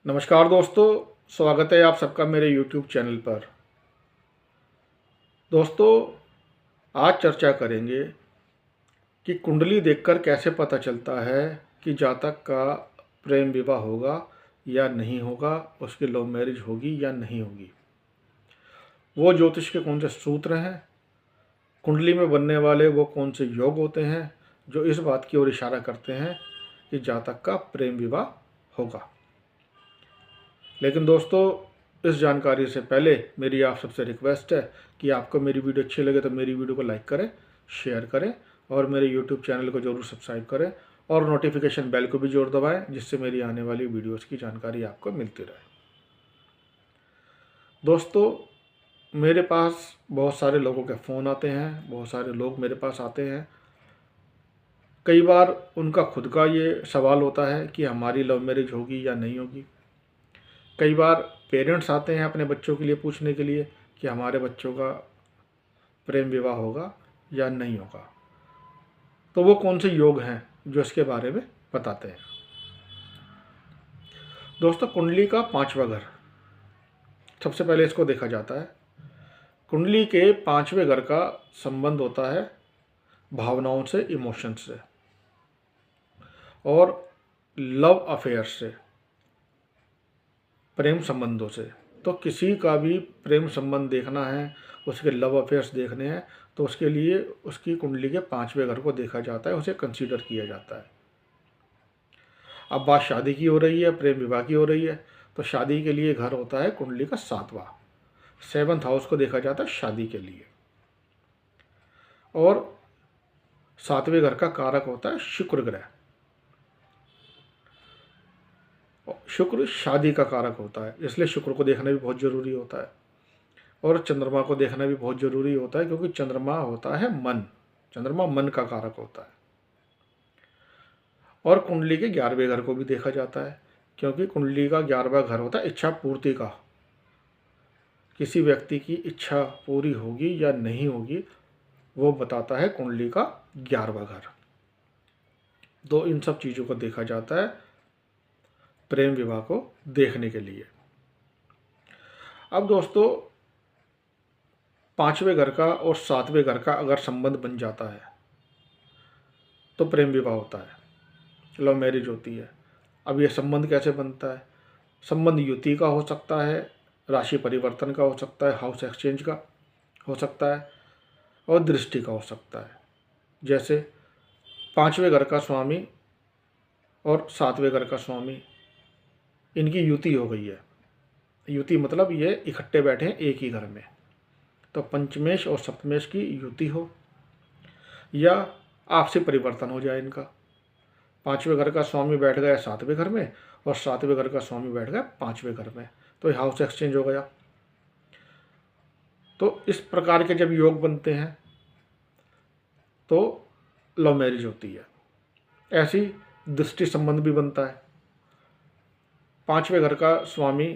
नमस्कार दोस्तों, स्वागत है आप सबका मेरे YouTube चैनल पर। दोस्तों, आज चर्चा करेंगे कि कुंडली देखकर कैसे पता चलता है कि जातक का प्रेम विवाह होगा या नहीं होगा, उसकी लव मैरिज होगी या नहीं होगी। वो ज्योतिष के कौन से सूत्र हैं, कुंडली में बनने वाले वो कौन से योग होते हैं जो इस बात की ओर इशारा करते हैं कि जातक का प्रेम विवाह होगा। लेकिन दोस्तों, इस जानकारी से पहले मेरी आप सबसे रिक्वेस्ट है कि आपको मेरी वीडियो अच्छी लगे तो मेरी वीडियो को लाइक करें, शेयर करें और मेरे यूट्यूब चैनल को ज़रूर सब्सक्राइब करें और नोटिफिकेशन बेल को भी ज़रूर दबाएं, जिससे मेरी आने वाली वीडियोस की जानकारी आपको मिलती रहे। दोस्तों, मेरे पास बहुत सारे लोगों के फ़ोन आते हैं, बहुत सारे लोग मेरे पास आते हैं। कई बार उनका खुद का ये सवाल होता है कि हमारी लव मैरिज होगी या नहीं होगी। कई बार पेरेंट्स आते हैं अपने बच्चों के लिए पूछने के लिए कि हमारे बच्चों का प्रेम विवाह होगा या नहीं होगा। तो वो कौन से योग हैं जो इसके बारे में बताते हैं। दोस्तों, कुंडली का पांचवा घर, सबसे पहले इसको देखा जाता है। कुंडली के पांचवें घर का संबंध होता है भावनाओं से, इमोशंस से और लव अफेयर से, प्रेम संबंधों से। तो किसी का भी प्रेम संबंध देखना है, उसके लव अफेयर्स देखने हैं, तो उसके लिए उसकी कुंडली के पांचवें घर को देखा जाता है, उसे कंसीडर किया जाता है। अब बात शादी की हो रही है, प्रेम विवाह की हो रही है, तो शादी के लिए घर होता है कुंडली का सातवां, 7th हाउस को देखा जाता है शादी के लिए। और सातवें घर का कारक होता है शुक्र ग्रह। शुक्र शादी का कारक होता है, इसलिए शुक्र को देखना भी बहुत ज़रूरी होता है। और चंद्रमा को देखना भी बहुत ज़रूरी होता है, क्योंकि चंद्रमा होता है मन, चंद्रमा मन का कारक होता है। और कुंडली के 11वें घर को भी देखा जाता है, क्योंकि कुंडली का 11वां घर होता है इच्छा पूर्ति का। किसी व्यक्ति की इच्छा पूरी होगी या नहीं होगी वो बताता है कुंडली का 11वां घर। तो इन सब चीज़ों को देखा जाता है प्रेम विवाह को देखने के लिए। अब दोस्तों, पांचवें घर का और सातवें घर का अगर संबंध बन जाता है तो प्रेम विवाह होता है, लव मैरिज होती है। अब ये संबंध कैसे बनता है? संबंध युति का हो सकता है, राशि परिवर्तन का हो सकता है, हाउस एक्सचेंज का हो सकता है और दृष्टि का हो सकता है। जैसे पांचवें घर का स्वामी और सातवें घर का स्वामी, इनकी युति हो गई है। युति मतलब ये इकट्ठे बैठे हैं एक ही घर में, तो पंचमेश और सप्तमेश की युति हो या आपसी परिवर्तन हो जाए इनका। पांचवें घर का स्वामी बैठ गया सातवें घर में और सातवें घर का स्वामी बैठ गया पांचवें घर में, तो हाउस एक्सचेंज हो गया। तो इस प्रकार के जब योग बनते हैं तो लव मैरिज होती है। ऐसी दृष्टि संबंध भी बनता है। पांचवें घर का स्वामी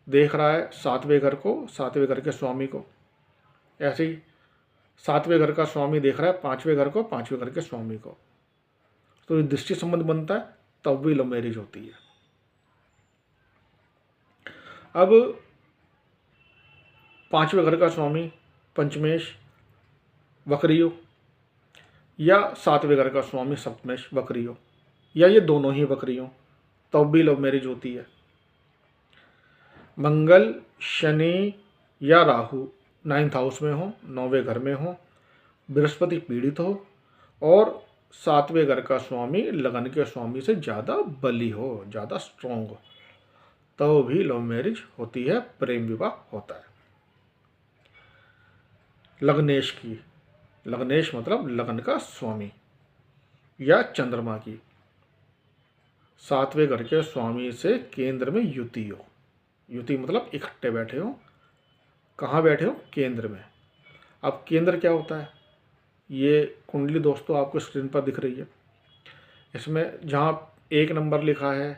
देख रहा है सातवें घर को, सातवें घर के स्वामी को। ऐसे ही सातवें घर का स्वामी देख रहा है पांचवें घर को, पांचवें घर के स्वामी को। तो ये दृष्टि संबंध बनता है, तब भी लव मैरिज होती है। अब पांचवें घर का स्वामी पंचमेश वक्री हो या सातवें घर का स्वामी सप्तमेश वक्री हो या ये दोनों ही वक्री हो, तब भी लव मैरिज होती है। मंगल, शनि या राहु 9th हाउस में हो, 9वें घर में हो, बृहस्पति पीड़ित हो और सातवें घर का स्वामी लगन के स्वामी से ज़्यादा बली हो, ज़्यादा स्ट्रॉन्ग हो, तो भी लव मैरिज होती है, प्रेम विवाह होता है। लग्नेश की, लग्नेश मतलब लगन का स्वामी या चंद्रमा की, सातवें घर के स्वामी से केंद्र में युति हो। युति मतलब इकट्ठे बैठे हो। कहाँ बैठे हो? केंद्र में। अब केंद्र क्या होता है? ये कुंडली दोस्तों आपको स्क्रीन पर दिख रही है। इसमें जहाँ 1 नंबर लिखा है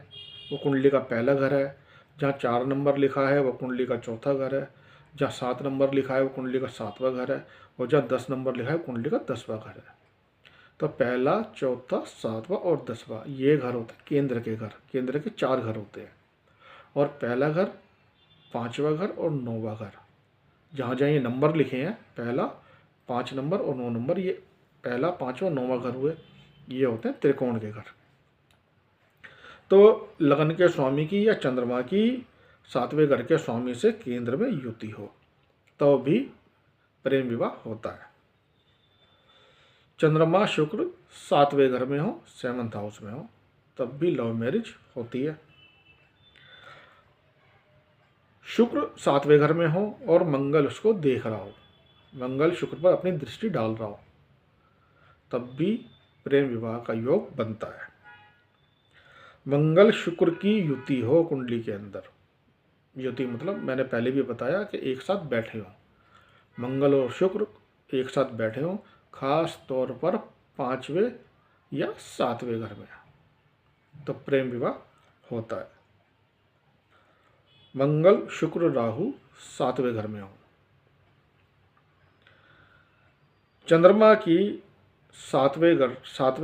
वो कुंडली का पहला घर है, जहाँ 4 नंबर लिखा है वो कुंडली का चौथा घर है, जहाँ 7 नंबर लिखा है वो कुंडली का 7वां घर है और जहाँ 10 नंबर लिखा है कुंडली का 10वां घर है। तो पहला, चौथा, 7वां और 10वां ये घर होता है केंद्र के घर। केंद्र के 4 घर होते हैं। और पहला घर, पांचवा घर और नौवा घर, जहाँ जहाँ ये नंबर लिखे हैं, पहला 5 नंबर और 9 नंबर, ये पहला, पांचवा, नौवा घर हुए, ये होते हैं त्रिकोण के घर। तो लगन के स्वामी की या चंद्रमा की 7वें घर के स्वामी से केंद्र में युति हो तो भी प्रेम विवाह होता है। चंद्रमा शुक्र 7वें घर में हो, 7th हाउस में हो, तब भी लव मैरिज होती है। शुक्र 7वें घर में हो और मंगल उसको देख रहा हो, मंगल शुक्र पर अपनी दृष्टि डाल रहा हो, तब भी प्रेम विवाह का योग बनता है। मंगल शुक्र की युति हो कुंडली के अंदर, युति मतलब मैंने पहले भी बताया कि एक साथ बैठे हो, मंगल और शुक्र एक साथ बैठे हो, खास तौर पर 5वें या 7वें घर में, तो प्रेम विवाह होता है। मंगल शुक्र राहु 7वें घर में हो, चंद्रमा की 7वें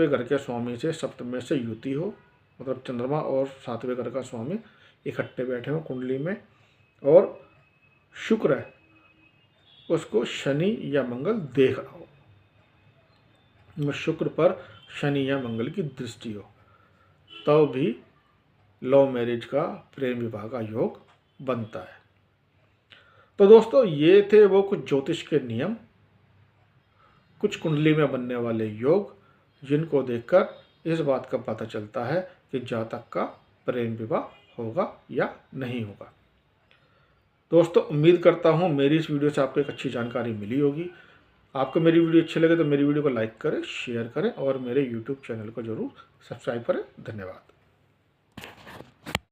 घर के स्वामी से सप्तम से युति हो, मतलब चंद्रमा और 7वें घर का स्वामी इकट्ठे बैठे हो कुंडली में, और शुक्र है उसको शनि या मंगल देख रहा हो, शुक्र पर शनि या मंगल की दृष्टि हो, तो भी लव मैरिज का, प्रेम विवाह का योग बनता है। तो दोस्तों ये थे वो कुछ ज्योतिष के नियम, कुछ कुंडली में बनने वाले योग, जिनको देखकर इस बात का पता चलता है कि जातक का प्रेम विवाह होगा या नहीं होगा। दोस्तों उम्मीद करता हूँ मेरी इस वीडियो से आपको एक अच्छी जानकारी मिली होगी। आपको मेरी वीडियो अच्छी लगे तो मेरी वीडियो को लाइक करें, शेयर करें और मेरे YouTube चैनल को जरूर सब्सक्राइब करें। धन्यवाद।